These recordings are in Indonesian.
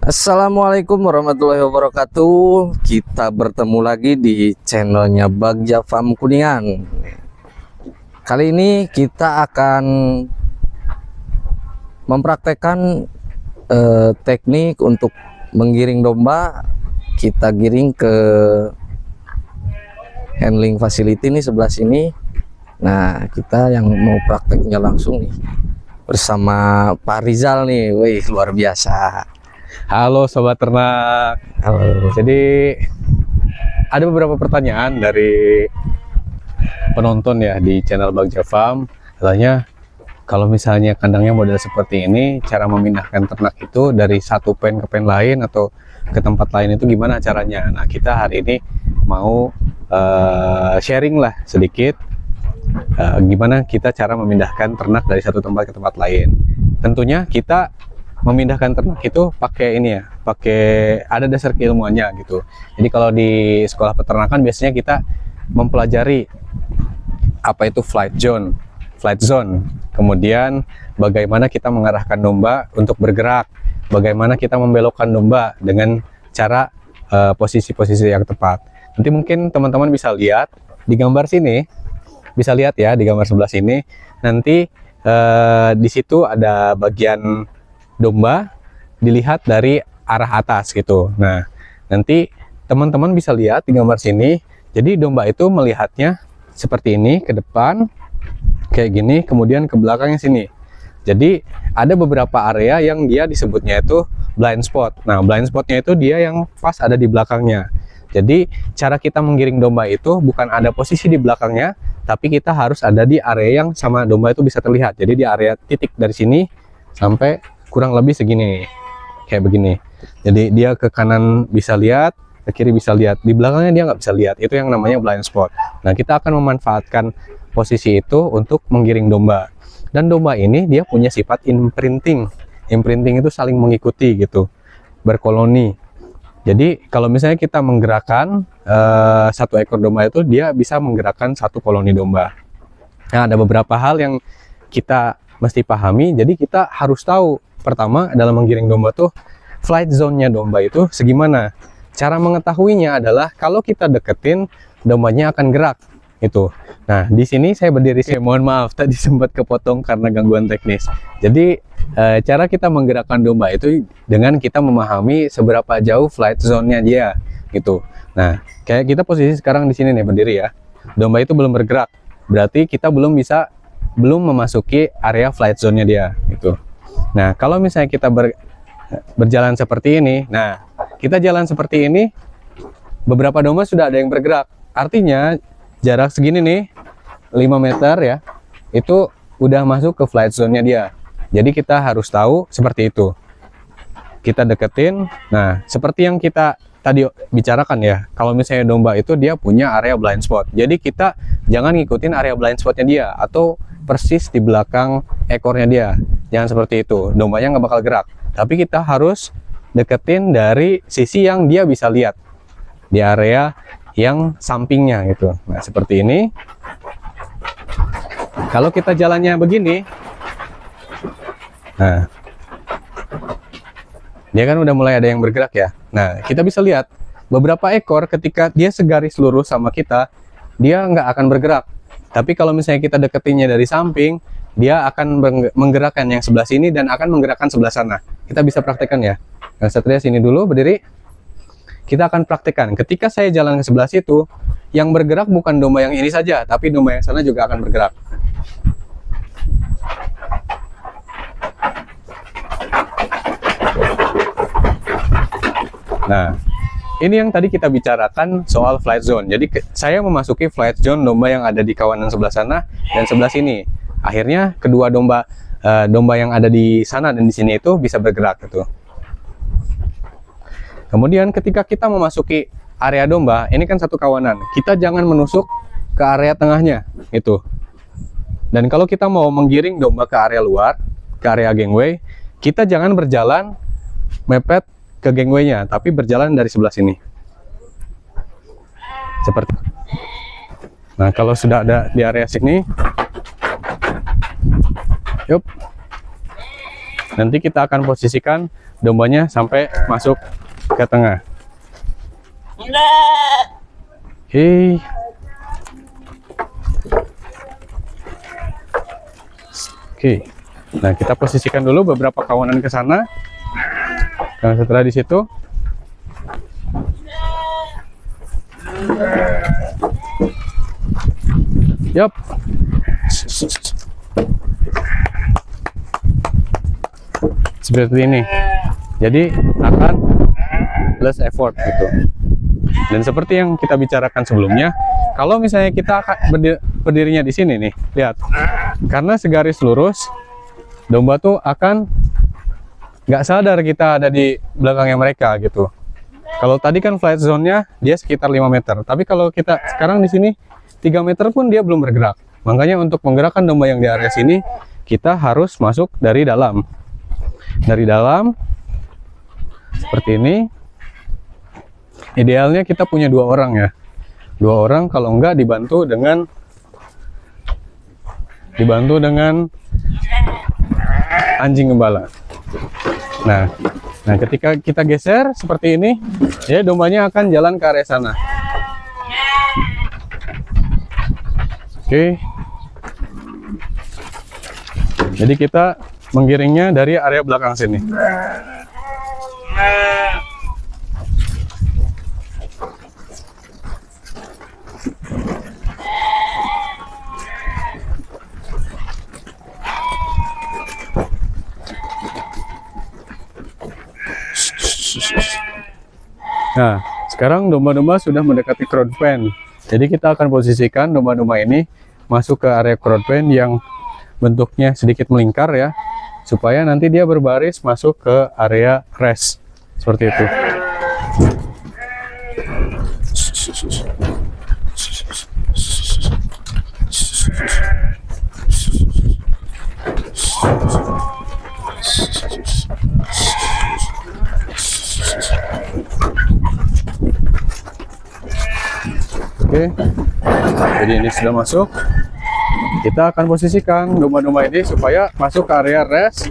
Assalamualaikum warahmatullahi wabarakatuh. Kita bertemu lagi di channelnya Bagja Farm Kuningan. Kali ini kita akan mempraktekkan teknik untuk menggiring domba. Kita giring ke handling facility nih sebelah sini. Nah, kita yang mau prakteknya langsung nih bersama Pak Rizal nih. Wih, luar biasa. Halo Sobat Ternak. Halo. Jadi ada beberapa pertanyaan dari penonton ya di channel Bagja Farm. Katanya kalau misalnya kandangnya model seperti ini, cara memindahkan ternak itu dari satu pen ke pen lain atau ke tempat lain itu gimana caranya? Nah, kita hari ini mau sharing lah sedikit gimana kita cara memindahkan ternak dari satu tempat ke tempat lain. Tentunya kita memindahkan ternak itu pakai ini ya, pakai ada dasar keilmuannya gitu. Jadi kalau di sekolah peternakan biasanya kita mempelajari apa itu flight zone, kemudian bagaimana kita mengarahkan domba untuk bergerak, bagaimana kita membelokkan domba dengan cara posisi-posisi yang tepat. Nanti mungkin teman-teman bisa lihat di gambar sini, bisa lihat ya di gambar sebelah sini. Nanti di situ ada bagian domba dilihat dari arah atas gitu. Nah, nanti teman-teman bisa lihat di gambar sini. Jadi domba itu melihatnya seperti ini ke depan kayak gini, kemudian ke belakangnya sini. Jadi ada beberapa area yang dia disebutnya itu blind spot. Nah, blind spotnya itu dia yang pas ada di belakangnya. Jadi cara kita menggiring domba itu bukan ada posisi di belakangnya, tapi kita harus ada di area yang sama domba itu bisa terlihat. Jadi di area titik dari sini sampai kurang lebih segini, kayak begini. Jadi dia ke kanan bisa lihat, ke kiri bisa lihat, di belakangnya dia nggak bisa lihat. Itu yang namanya blind spot. Nah, kita akan memanfaatkan posisi itu untuk menggiring domba. Dan domba ini dia punya sifat imprinting. Imprinting itu saling mengikuti gitu, berkoloni. Jadi kalau misalnya kita menggerakkan satu ekor domba itu, dia bisa menggerakkan satu koloni domba. Nah, ada beberapa hal yang kita mesti pahami. Jadi kita harus tahu pertama dalam menggiring domba tuh flight zone-nya domba itu segimana. Cara mengetahuinya adalah kalau kita deketin, dombanya akan gerak itu. Nah, di sini saya berdiri, mohon maaf tadi sempat kepotong karena gangguan teknis. Jadi cara kita menggerakkan domba itu dengan kita memahami seberapa jauh flight zone-nya dia gitu. Nah, kayak kita posisi sekarang di sini nih berdiri ya. Domba itu belum bergerak. Berarti kita belum memasuki area flight zone-nya dia gitu. Nah, kalau misalnya kita berjalan seperti ini, nah kita jalan seperti ini, beberapa domba sudah ada yang bergerak. Artinya jarak segini nih, 5 meter ya, itu udah masuk ke flight zone-nya dia. Jadi kita harus tahu seperti itu. Kita deketin, nah seperti yang kita tadi bicarakan ya, kalau misalnya domba itu dia punya area blind spot. Jadi kita jangan ngikutin area blind spotnya dia, atau persis di belakang ekornya dia. Jangan seperti itu, dombanya nggak bakal gerak. Tapi kita harus deketin dari sisi yang dia bisa lihat, di area yang sampingnya gitu. Nah, seperti ini. Kalau kita jalannya begini, nah dia kan udah mulai ada yang bergerak ya. Nah, kita bisa lihat beberapa ekor ketika dia segaris lurus sama kita, dia nggak akan bergerak. Tapi kalau misalnya kita deketinnya dari samping, dia akan menggerakkan yang sebelah sini dan akan menggerakkan sebelah sana. Kita bisa praktekkan ya. Nah, Satria sini dulu berdiri. Kita akan praktekkan. Ketika saya jalan ke sebelah situ, yang bergerak bukan domba yang ini saja, tapi domba yang sana juga akan bergerak. Nah, ini yang tadi kita bicarakan soal flight zone. Jadi saya memasuki flight zone domba yang ada di kawanan sebelah sana dan sebelah sini. Akhirnya kedua domba yang ada di sana dan di sini itu bisa bergerak gitu. Kemudian ketika kita memasuki area domba, ini kan satu kawanan. Kita jangan menusuk ke area tengahnya gitu. Dan kalau kita mau menggiring domba ke area luar, ke area gangway, kita jangan berjalan mepet ke gangway-nya, tapi berjalan dari sebelah sini. Seperti. Nah, kalau sudah ada di area sini, yup. Nanti kita akan posisikan dombanya sampai masuk ke tengah. Oke. Oke. Nah, kita posisikan dulu beberapa kawanan ke sana. Dan setelah di situ Yup. Seperti ini. Jadi akan less effort gitu. Dan seperti yang kita bicarakan sebelumnya, kalau misalnya kita berdirinya di sini nih, lihat. Karena segaris lurus, domba tuh akan nggak sadar kita ada di belakangnya mereka gitu. Kalau tadi kan flight zone-nya dia sekitar 5 meter. Tapi kalau kita sekarang di sini 3 meter pun dia belum bergerak. Makanya untuk menggerakkan domba yang di area sini, kita harus masuk dari dalam. Dari dalam, seperti ini. Idealnya kita punya 2 orang ya. 2 orang, kalau enggak dibantu dengan anjing gembala. Nah, ketika kita geser seperti ini, ya dombanya akan jalan ke area sana. Oke. Jadi kita menggiringnya dari area belakang sini. Nah, sekarang domba-domba sudah mendekati crowd pen. Jadi kita akan posisikan domba-domba ini masuk ke area crowd pen yang bentuknya sedikit melingkar ya, supaya nanti dia berbaris masuk ke area rest. Seperti itu. Oke, jadi ini sudah masuk. Kita akan posisikan domba-domba ini supaya masuk ke area rest,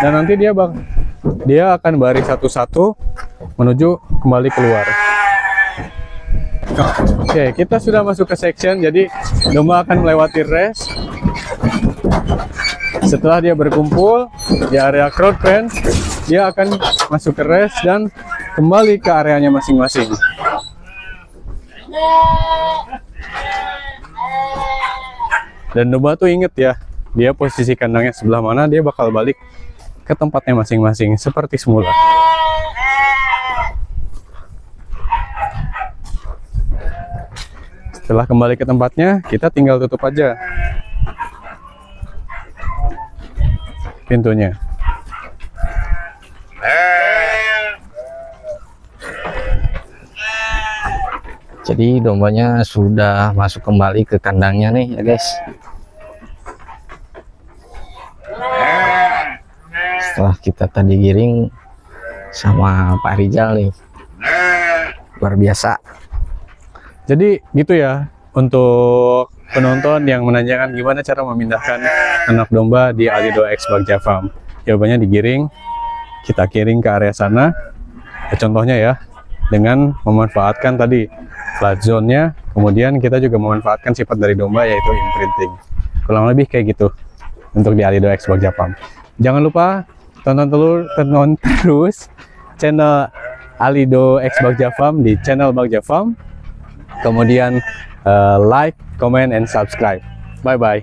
dan nanti dia akan baris satu-satu menuju kembali keluar. Oke, kita sudah masuk ke section, jadi domba akan melewati rest. Setelah dia berkumpul di area crowd pen, dia akan masuk ke rest dan kembali ke areanya masing-masing. Dan domba tuh inget ya, dia posisi kandangnya sebelah mana, dia bakal balik ke tempatnya masing-masing seperti semula. Setelah kembali ke tempatnya, kita tinggal tutup aja pintunya. Jadi dombanya sudah masuk kembali ke kandangnya nih ya guys. Setelah kita tadi giring sama Pak Rizal nih, luar biasa. Jadi gitu ya, untuk penonton yang menanyakan gimana cara memindahkan anak domba di Alido X Bagja Farm, jawabannya digiring, kita kiring ke area sana. Contohnya ya, dengan memanfaatkan tadi flat zone-nya, kemudian kita juga memanfaatkan sifat dari domba yaitu imprinting. Kurang lebih kayak gitu untuk di Alido X Bagja Farm. Jangan lupa tonton terus channel Alido X Bagja Farm di channel Bagja Farm. Kemudian like, comment, and subscribe. Bye bye.